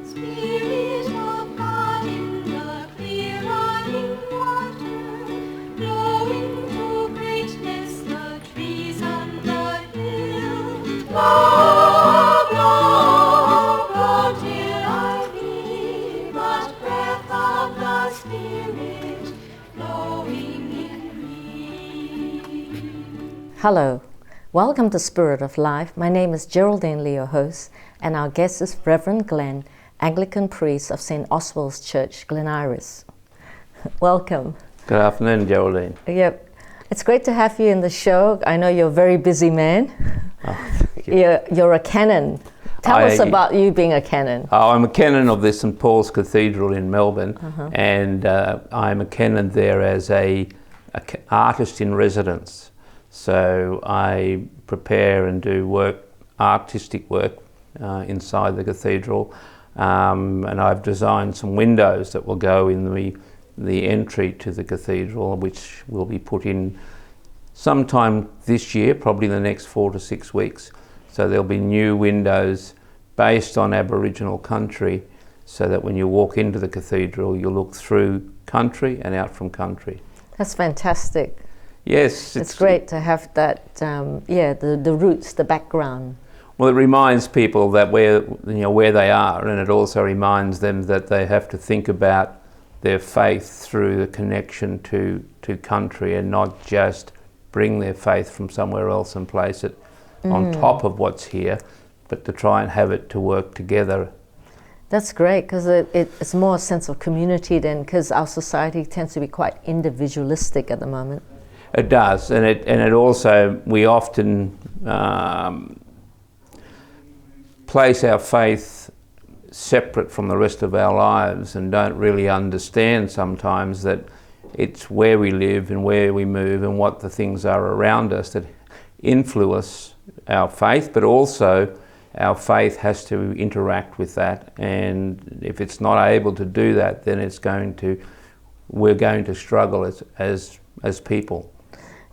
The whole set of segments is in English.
Spirit of God in the clear running water, blowing to greatness the trees on the hill. Blow, blow, blow till I be but breath of the Spirit flowing in me. Hello, welcome to Spirit of Life. My name is Geraldine Lee, your host, and our guest is Reverend Glen, Anglican priest of St. Oswald's Church, Glen Iris. Welcome. Good afternoon, Geraldine. Yep, it's great to have you in the show. I know you're a very busy man. Oh, thank you. You're a canon. Tell us about you being a canon. I'm a canon of the St. Paul's Cathedral in Melbourne, and I'm a canon there as a artist in residence. So I prepare and do work, artistic work inside the cathedral, and I've designed some windows that will go in the entry to the cathedral, which will be put in sometime this year, probably in the next 4 to 6 weeks. So there'll be new windows based on Aboriginal country, so that when you walk into the cathedral, you look through country and out from country. That's fantastic. Yes, it's great to have that. The roots, the background. Well, it reminds people that where they are, and it also reminds them that they have to think about their faith through the connection to country, and not just bring their faith from somewhere else and place it on top of what's here, but to try and have it to work together. That's great, because it's more a sense of community then, because our society tends to be quite individualistic at the moment. It does, and it also, we often place our faith separate from the rest of our lives, and don't really understand sometimes that it's where we live and where we move and what the things are around us that influence our faith, but also our faith has to interact with that, and if it's not able to do that, then we're going to struggle as people.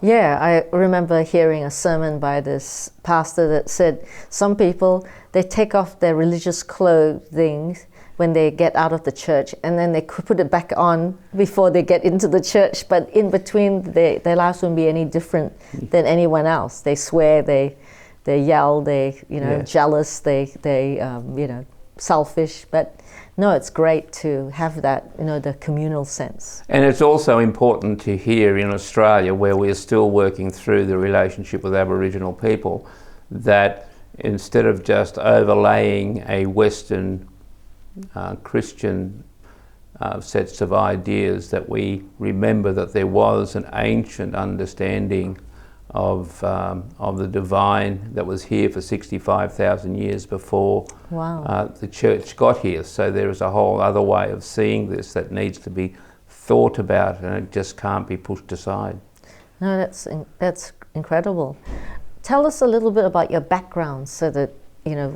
Yeah, I remember hearing a sermon by this pastor that said some people, they take off their religious clothing when they get out of the church, and then they put it back on before they get into the church, but in between their lives wouldn't be any different than anyone else. They swear, they yell, jealous, they selfish, but no, it's great to have that, the communal sense. And it's also important to hear in Australia, where we're still working through the relationship with Aboriginal people, that instead of just overlaying a Western Christian sets of ideas, that we remember that there was an ancient understanding of the divine that was here for 65,000 years before the church got here. So there is a whole other way of seeing this that needs to be thought about, and it just can't be pushed aside. No, that's incredible. Tell us a little bit about your background, so that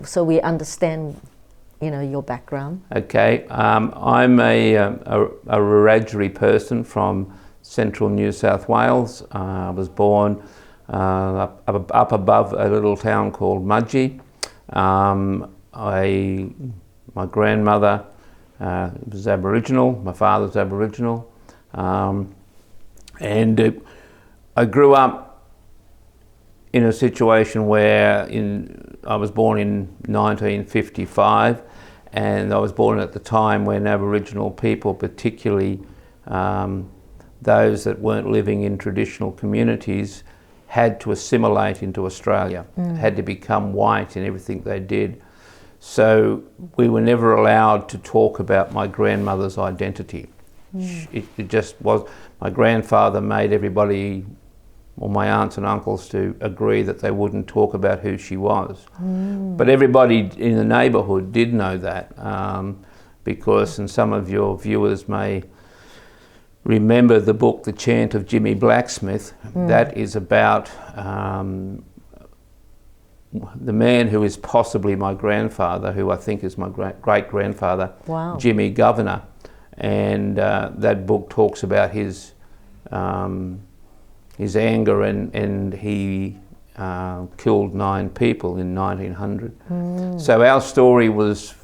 so we understand your background. Okay, I'm a Wiradjuri person from central New South Wales. I was born up above a little town called Mudgee. My grandmother was Aboriginal, my father's Aboriginal, and I grew up in a situation where I was born in 1955, and I was born at the time when Aboriginal people, particularly those that weren't living in traditional communities, had to assimilate into Australia, had to become white in everything they did. So we were never allowed to talk about my grandmother's identity. It just was, my grandfather made everybody, or my aunts and uncles, to agree that they wouldn't talk about who she was. But everybody in the neighbourhood did know that, because, and some of your viewers may remember the book The Chant of Jimmy Blacksmith. That is about the man who is possibly my grandfather, who I think is my great-grandfather, Jimmy Governor. And that book talks about his anger, and he killed 9 people in 1900. So our story was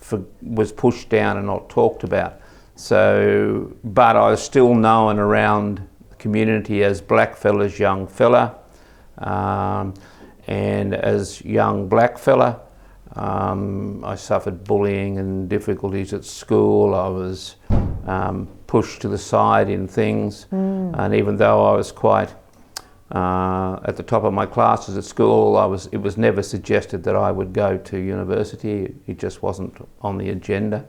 pushed down and not talked about. So, but I was still known around the community as blackfella's young fella, and as young blackfella, I suffered bullying and difficulties at school. I was pushed to the side in things, and even though I was quite at the top of my classes at school, it was never suggested that I would go to university. It just wasn't on the agenda.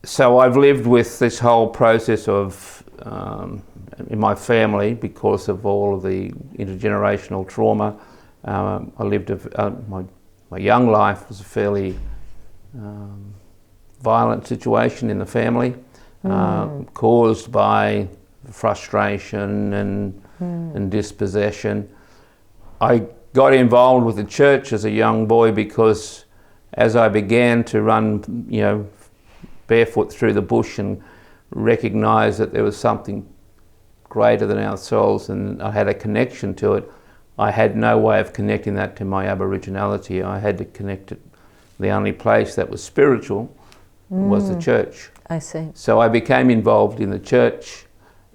So I've lived with this whole process of in my family, because of all of the intergenerational trauma. I lived my young life was a fairly violent situation in the family, caused by frustration and dispossession. I got involved with the church as a young boy because as I began to run, barefoot through the bush and recognise that there was something greater than ourselves and I had a connection to it, I had no way of connecting that to my Aboriginality. I had to connect it. The only place that was spiritual was the church. I see. So I became involved in the church,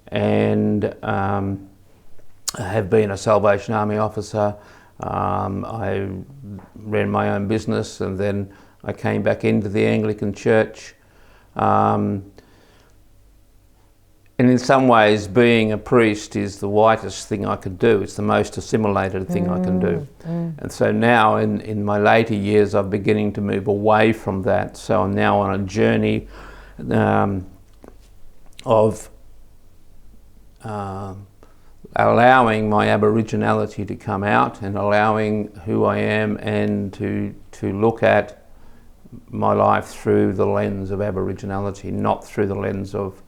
and I have been a Salvation Army officer. I ran my own business, and then I came back into the Anglican church. And in some ways, being a priest is the whitest thing I could do. It's the most assimilated thing I can do. And so now, in my later years, I'm beginning to move away from that. So I'm now on a journey of allowing my Aboriginality to come out and allowing who I am, and to look at my life through the lens of Aboriginality, not through the lens of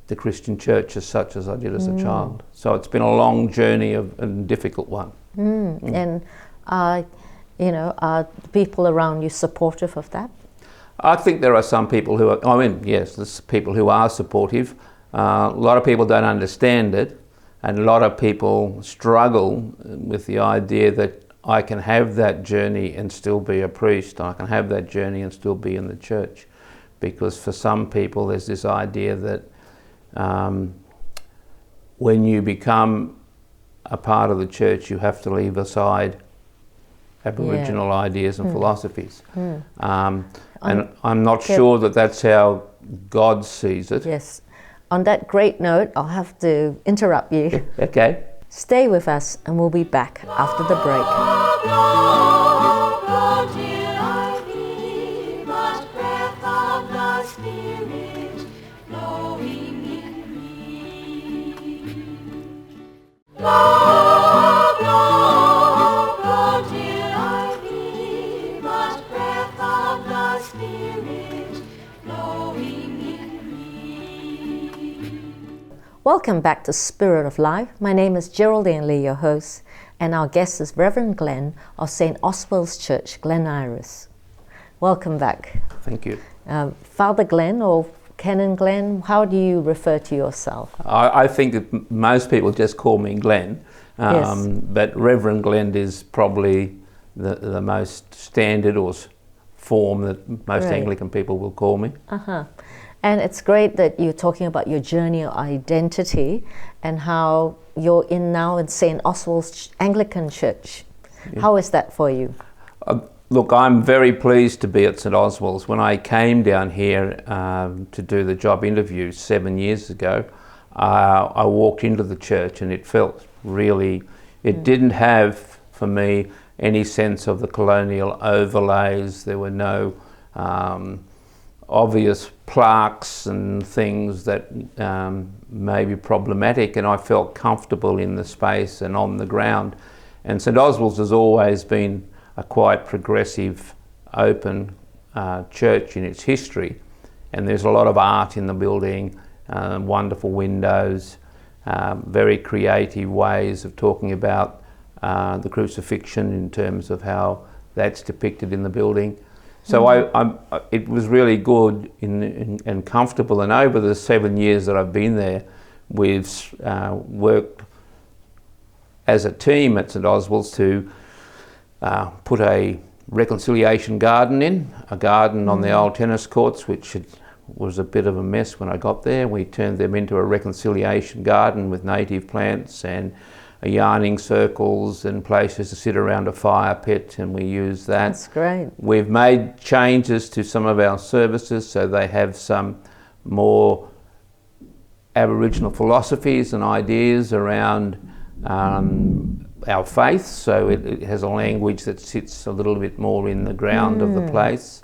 the Christian church as such as I did as a child. So it's been a long journey and a difficult one. And are people around you supportive of that? I think there are some people who are, yes, there's people who are supportive. A lot of people don't understand it, and a lot of people struggle with the idea that I can have that journey and still be a priest. I can have that journey and still be in the church. Because for some people there's this idea that when you become a part of the church, you have to leave aside Aboriginal ideas and philosophies. And I'm not sure that that's how God sees it. Yes. On that great note, I'll have to interrupt you. Okay. Stay with us and we'll be back after the break. Welcome back to Spirit of Life. My name is Geraldine Lee, your host, and our guest is Reverend Glen of St. Oswald's Church, Glen Iris. Welcome back. Thank you. Father Glen or Canon Glen, how do you refer to yourself? I think that most people just call me Glen, Yes. but Reverend Glen is probably the most standard or form that most Right. Anglican people will call me. And it's great that you're talking about your journey of identity and how you're now in St. Oswald's Anglican Church. Yeah. How is that for you? Look, I'm very pleased to be at St. Oswald's. When I came down here to do the job interview 7 years ago, I walked into the church and it felt really, it didn't have for me any sense of the colonial overlays. There were no obvious plaques and things that may be problematic, and I felt comfortable in the space and on the ground. And St. Oswald's has always been a quite progressive, open church in its history, and there's a lot of art in the building, wonderful windows, very creative ways of talking about the crucifixion in terms of how that's depicted in the building. So it was really good and comfortable, and over the 7 years that I've been there, we've worked as a team at St Oswald's to put a reconciliation garden in, a garden on the old tennis courts, which was a bit of a mess when I got there. We turned them into a reconciliation garden with native plants and yarning circles and places to sit around a fire pit, and we use that. That's great. We've made changes to some of our services so they have some more Aboriginal philosophies and ideas around our faith, so it has a language that sits a little bit more in the ground of the place.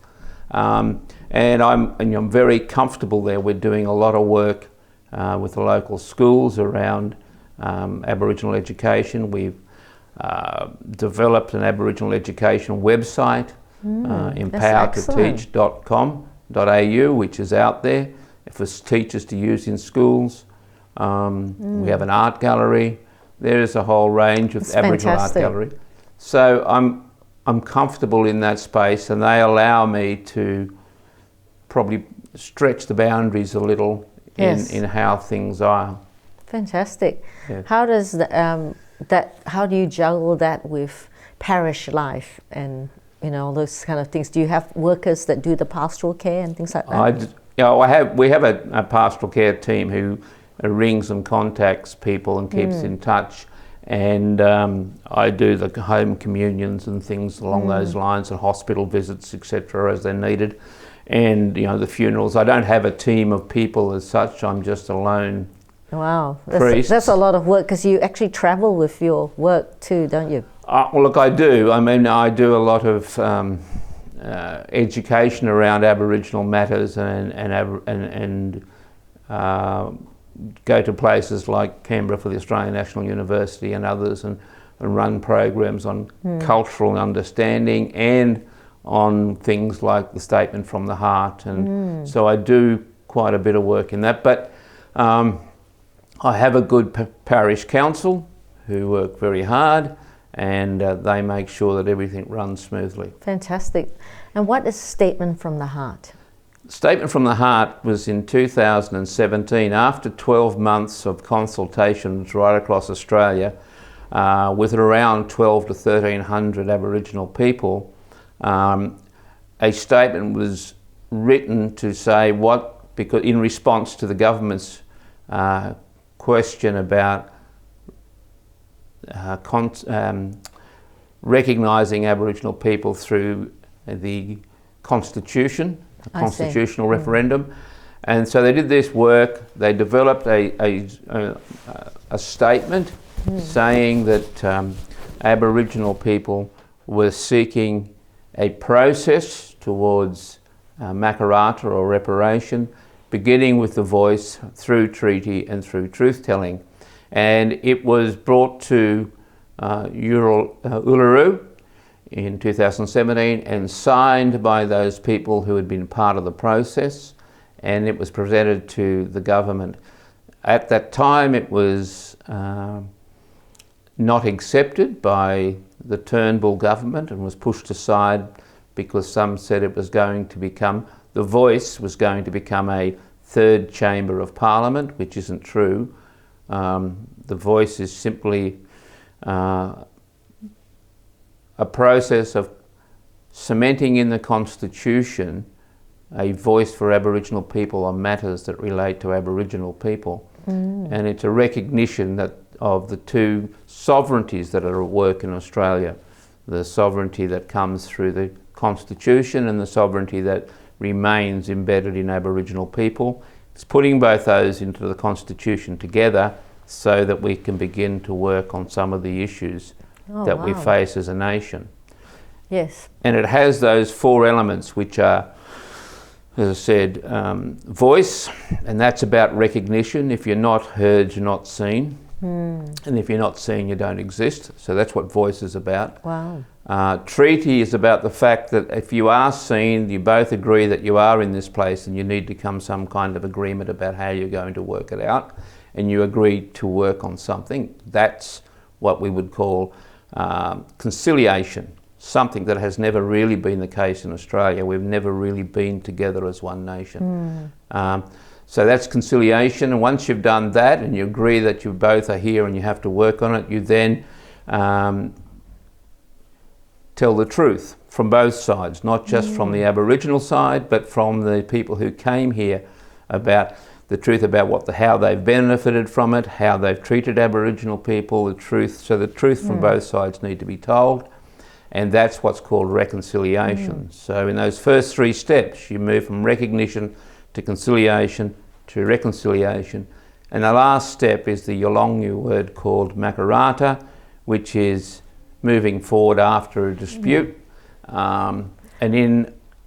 And I'm very comfortable there. We're doing a lot of work with the local schools around Aboriginal education. We've developed an Aboriginal education website, empowertoteach.com.au, which is out there for teachers to use in schools. We have an art gallery. There is a whole range of Aboriginal fantastic. art gallery. So I'm comfortable in that space, and they allow me to probably stretch the boundaries a little in how things are. Fantastic. Yeah. How does how do you juggle that with parish life and all those kind of things? Do you have workers that do the pastoral care and things like that? We have a pastoral care team who rings and contacts people and keeps in touch, and I do the home communions and things along those lines, and hospital visits, etc., as they're needed, and the funerals. I don't have a team of people as such. I'm just a lone Wow, priest. that's a lot of work, because you actually travel with your work too, don't you? Well, look, I do. I mean, I do a lot of education around Aboriginal matters and go to places like Canberra for the Australian National University and others, and run programs on cultural understanding and on things like the Statement from the Heart. And so I do quite a bit of work in that. But I have a good parish council who work very hard, and they make sure that everything runs smoothly. Fantastic. And what is Statement from the Heart? Statement from the Heart was in 2017, after 12 months of consultations right across Australia, with around 12 to 1,300 Aboriginal people. A statement was written to say because in response to the government's question about recognising Aboriginal people through the Constitution, a constitutional referendum. And so they did this work. They developed a statement saying that Aboriginal people were seeking a process towards makarata or reparation, beginning with the voice, through treaty and through truth-telling. And it was brought to Loughrey in 2017 and signed by those people who had been part of the process, and it was presented to the government. At that time it was not accepted by the Turnbull government and was pushed aside because some said it was going to become, the voice was going to become a third chamber of Parliament, which isn't true. The voice is simply a process of cementing in the Constitution a voice for Aboriginal people on matters that relate to Aboriginal people. And it's a recognition of the two sovereignties that are at work in Australia, the sovereignty that comes through the Constitution and the sovereignty that remains embedded in Aboriginal people. It's putting both those into the Constitution together so that we can begin to work on some of the issues we face as a nation. Yes. And it has those four elements, which are, as I said, voice, and that's about recognition. If you're not heard, you're not seen. And if you're not seen, you don't exist. So that's what voice is about. Wow. Treaty is about the fact that if you are seen, you both agree that you are in this place and you need to come some kind of agreement about how you're going to work it out, and you agree to work on something. That's what we would call conciliation, something that has never really been the case in Australia. We've never really been together as one nation. So that's conciliation, and once you've done that and you agree that you both are here and you have to work on it, you then tell the truth from both sides, not just from the Aboriginal side, but from the people who came here, about the truth about how they've benefited from it, how they've treated Aboriginal people, the truth. So the truth from both sides need to be told, and that's what's called reconciliation. So in those first 3 steps, you move from recognition to conciliation to reconciliation, and the last step is the Yolngu word called makarata, which is moving forward after a dispute.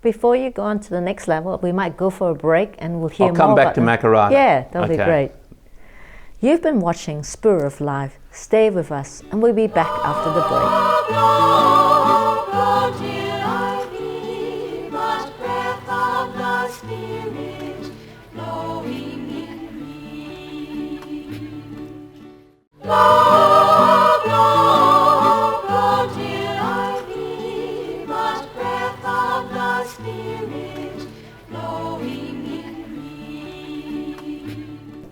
Before you go on to the next level, we might go for a break and we'll hear more. I'll come back to makarata. Yeah, that'll be great. You've been watching Spirit of Life. Stay with us and we'll be back after the break.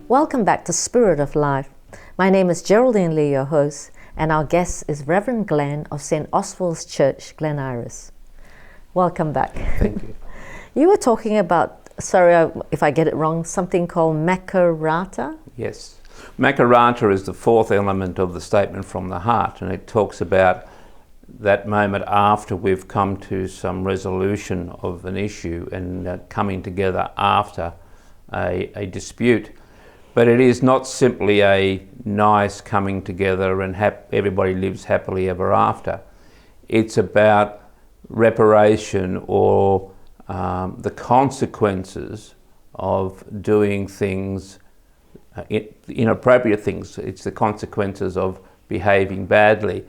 Welcome back to Spirit of Life. My name is Geraldine Lee, your host, and our guest is Reverend Glen of St. Oswald's Church, Glen Iris. Welcome back. Thank you. You were talking about, sorry if I get it wrong, something called makarata? Yes. Makarata is the 4th element of the statement from the heart, and it talks about that moment after we've come to some resolution of an issue and coming together after a dispute. But it is not simply a nice coming together and everybody lives happily ever after. It's about reparation or the consequences of doing things, inappropriate things. It's the consequences of behaving badly.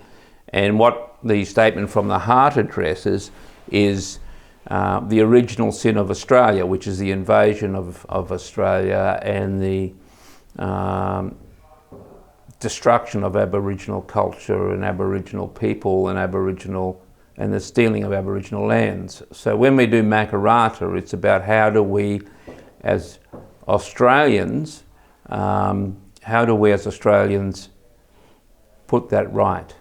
And what the statement from the heart addresses is the original sin of Australia, which is the invasion of Australia and the destruction of Aboriginal culture and Aboriginal people and the stealing of Aboriginal lands. So when we do makarata, it's about how do we as Australians put that right.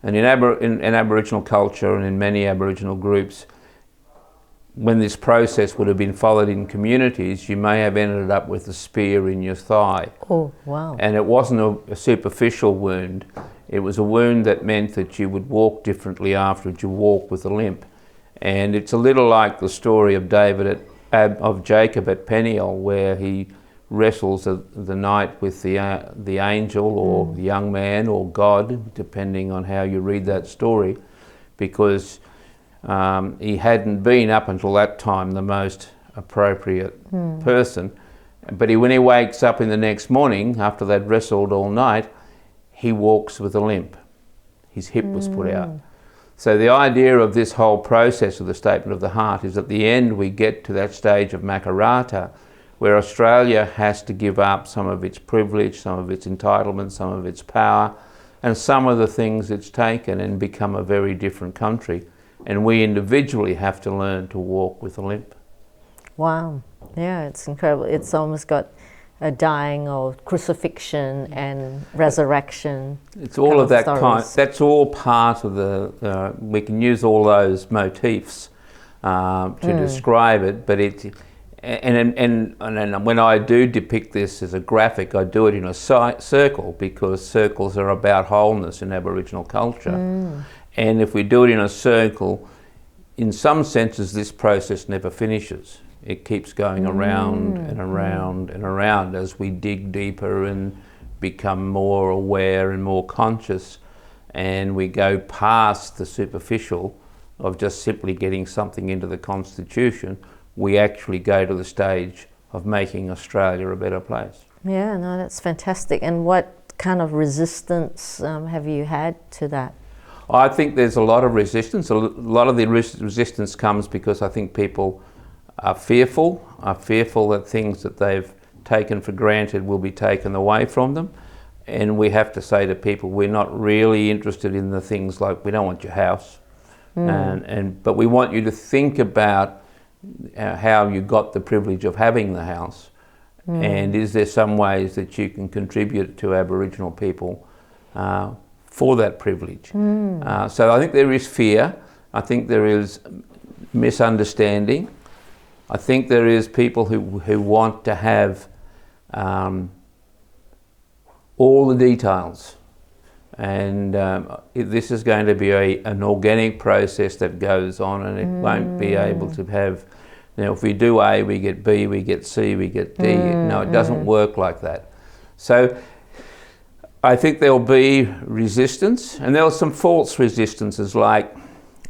And in Aboriginal culture and in many Aboriginal groups, when this process would have been followed in communities, you may have ended up with a spear in your thigh. Oh, wow. And it wasn't a superficial wound. It was a wound that meant that you would walk differently afterwards. You walk with a limp. And it's a little like the story of Jacob at Peniel, where he wrestles the night with the angel or the young man or God, depending on how you read that story, because he hadn't been up until that time the most appropriate person. But when he wakes up in the next morning, after they'd wrestled all night, he walks with a limp. His hip was put out. So the idea of this whole process of the statement of the heart is at the end we get to that stage of makarata, where Australia has to give up some of its privilege, some of its entitlement, some of its power, and some of the things it's taken and become a very different country. And we individually have to learn to walk with a limp. Wow. Yeah, it's incredible. It's almost got a dying or crucifixion and resurrection. It's all of that stories. kind. That's all part of the. We can use all those motifs to describe it, but it. And when I do depict this as a graphic, I do it in a circle, because circles are about wholeness in Aboriginal culture. And if we do it in a circle, in some senses this process never finishes. It keeps going around and around and around as we dig deeper and become more aware and more conscious, and we go past the superficial of just simply getting something into the Constitution. We actually go to the stage of making Australia a better place. Yeah, no, that's fantastic. And what kind of resistance have you had to that? I think there's a lot of resistance. A lot of the resistance comes because I think people are fearful that things that they've taken for granted will be taken away from them. And we have to say to people, we're not really interested in the things like, we don't want your house, but we want you to think about how you got the privilege of having the house, And is there some ways that you can contribute to Aboriginal people for that privilege? So I think there is fear. I think there is misunderstanding. I think there is people who want to have all the details. And this is going to be an organic process that goes on, and it won't be able to have, if we do A, we get B, we get C, we get D. No, it doesn't work like that. So I think there'll be resistance, and there's some false resistances like,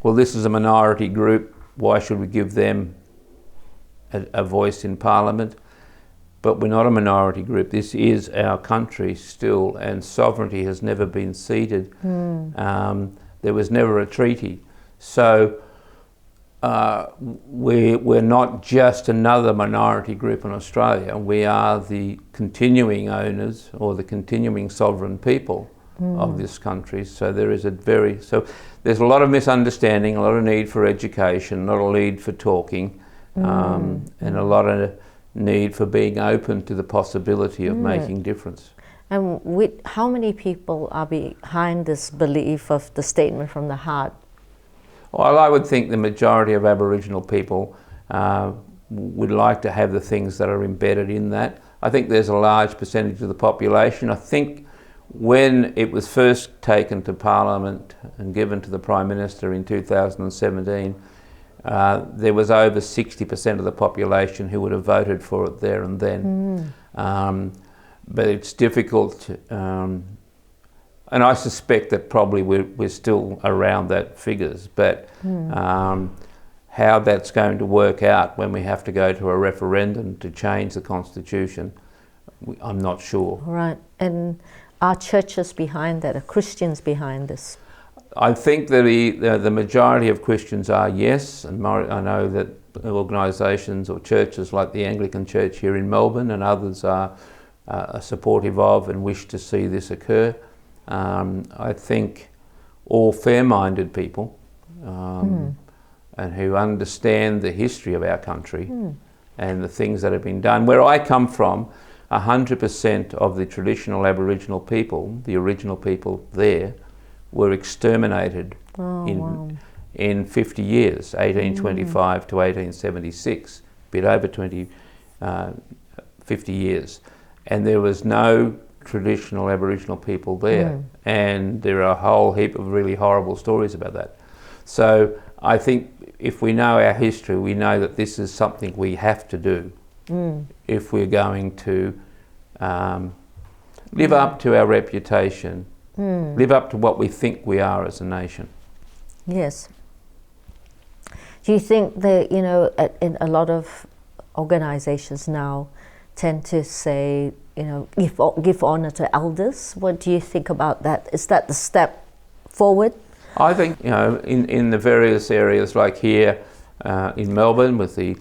well, this is a minority group, why should we give them a voice in Parliament? But we're not a minority group. This is our country still, and sovereignty has never been ceded. There was never a treaty. So we're not just another minority group in Australia. We are the continuing owners or the continuing sovereign people of this country. So there's a lot of misunderstanding, a lot of need for education, a lot of need for talking, and a lot of need for being open to the possibility of making difference. And how many people are behind this belief of the statement from the heart? Well, I would think the majority of Aboriginal people would like to have the things that are embedded in that. I think there's a large percentage of the population. I think when it was first taken to Parliament and given to the Prime Minister in 2017, there was over 60% of the population who would have voted for it there and then. But it's difficult, and I suspect that probably we're still around that figures, but how that's going to work out when we have to go to a referendum to change the Constitution, I'm not sure. Right, and are churches behind that, are Christians behind this? I think that the majority of Christians are, yes, and I know that organisations or churches like the Anglican Church here in Melbourne and others are supportive of and wish to see this occur. I think all fair-minded people and who understand the history of our country and the things that have been done. Where I come from, 100% of the traditional Aboriginal people, the original people there, were exterminated in 50 years, 1825 to 1876, a bit over 50 years. And there was no traditional Aboriginal people there. And there are a whole heap of really horrible stories about that. So I think if we know our history, we know that this is something we have to do if we're going to live up to our reputation, live up to what we think we are as a nation. Yes. Do you think that, in a lot of organizations now tend to say, give honor to elders? What do you think about that? Is that the step forward? I think, in the various areas like here in Melbourne with the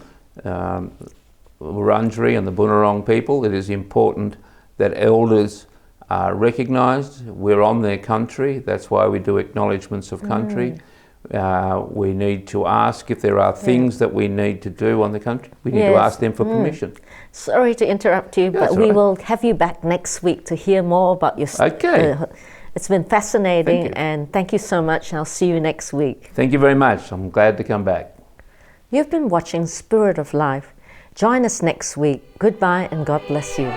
Wurundjeri and the Bunurong people, it is important that elders are recognised. We're on their country, that's why we do acknowledgements of country. We need to ask if there are things that we need to do on the country. We need to ask them for permission. Sorry to interrupt you, but we will have you back next week to hear more about your it's been fascinating, and thank you so much. I'll see you next week. Thank you very much. I'm glad to come back. You've been watching Spirit of Life. Join us next week. Goodbye and God bless you.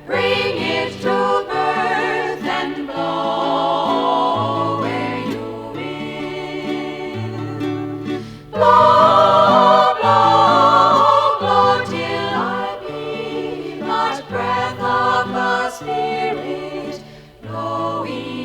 Bring it to birth and blow where you will. Blow, blow, blow till I be but breath of the Spirit blowing.